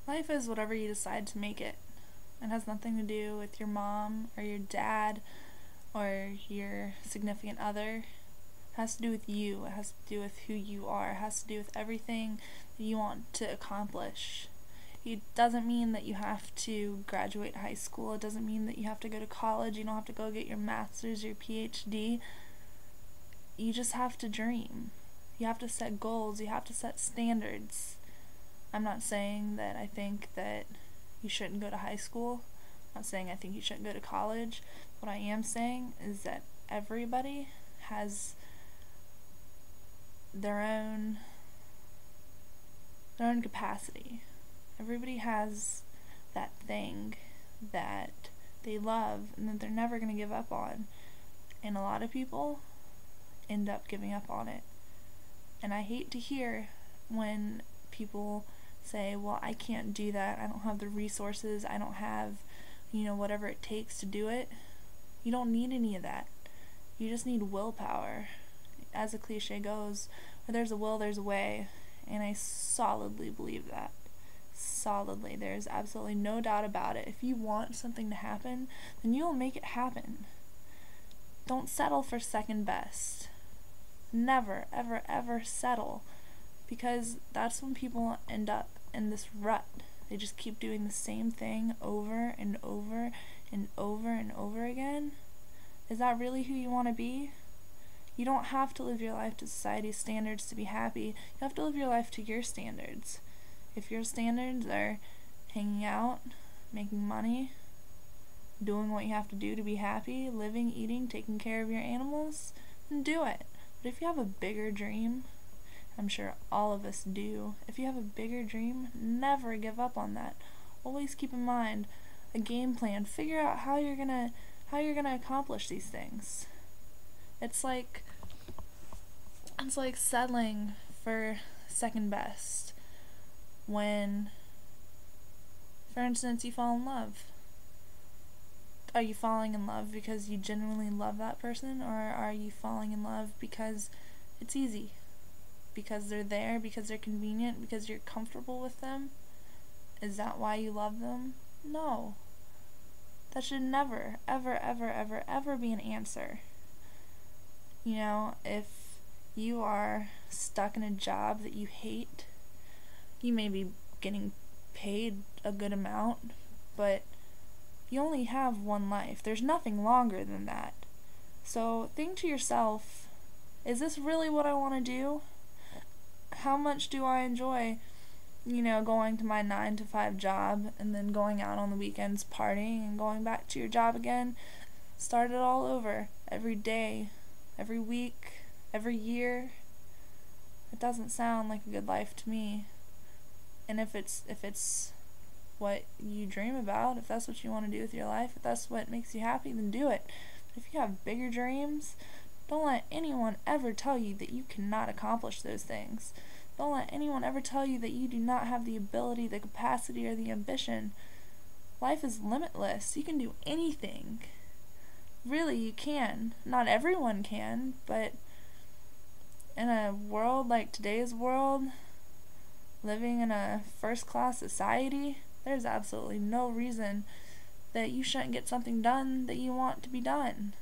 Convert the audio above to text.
Life is whatever you decide to make it. It has nothing to do with your mom or your dad or your significant other. It has to do with you. It has to do with who you are. It has to do with everything that you want to accomplish. It doesn't mean that you have to graduate high school. It doesn't mean that you have to go to college. You don't have to go get your master's, your PhD. You just have to dream. You have to set goals. You have to set standards. I'm not saying that I think that you shouldn't go to high school. I'm not saying I think you shouldn't go to college. What I am saying is that everybody has their own capacity. Everybody has that thing that they love and that they're never going to give up on. And a lot of people end up giving up on it. And I hate to hear when people say, well, I can't do that. I don't have the resources. I don't have, whatever it takes to do it. You don't need any of that. You just need willpower. As the cliche goes, where there's a will, there's a way. And I solidly believe that. Solidly. There's absolutely no doubt about it. If you want something to happen, then you'll make it happen. Don't settle for second best. Never, ever, ever settle. Because that's when people end up in this rut. They just keep doing the same thing over and over and over and over again. Is that really who you want to be? You don't have to live your life to society's standards to be happy. You have to live your life to your standards. If your standards are hanging out, making money, doing what you have to do to be happy, living, eating, taking care of your animals, then do it. But if you have a bigger dream, I'm sure all of us do. If you have a bigger dream, never give up on that. Always keep in mind a game plan. Figure out how you're gonna accomplish these things. It's like settling for second best when, for instance, you fall in love. Are you falling in love because you genuinely love that person, or are you falling in love because it's easy? Because they're there, because they're convenient, because you're comfortable with them? Is that why you love them? No. That should never, ever, ever, ever, ever be an answer. If you are stuck in a job that you hate, you may be getting paid a good amount, but you only have one life. There's nothing longer than that. So think to yourself, is this really what I want to do? How much do I enjoy, going to my 9-to-5 job and then going out on the weekends partying and going back to your job again? Start it all over every day, every week, every year. It doesn't sound like a good life to me. And if it's what you dream about, if that's what you want to do with your life, if that's what makes you happy, then do it. But if you have bigger dreams, don't let anyone ever tell you that you cannot accomplish those things. Don't let anyone ever tell you that you do not have the ability, the capacity, or the ambition. Life is limitless. You can do anything. Really, you can. Not everyone can, but in a world like today's world, living in a first-class society, there's absolutely no reason that you shouldn't get something done that you want to be done.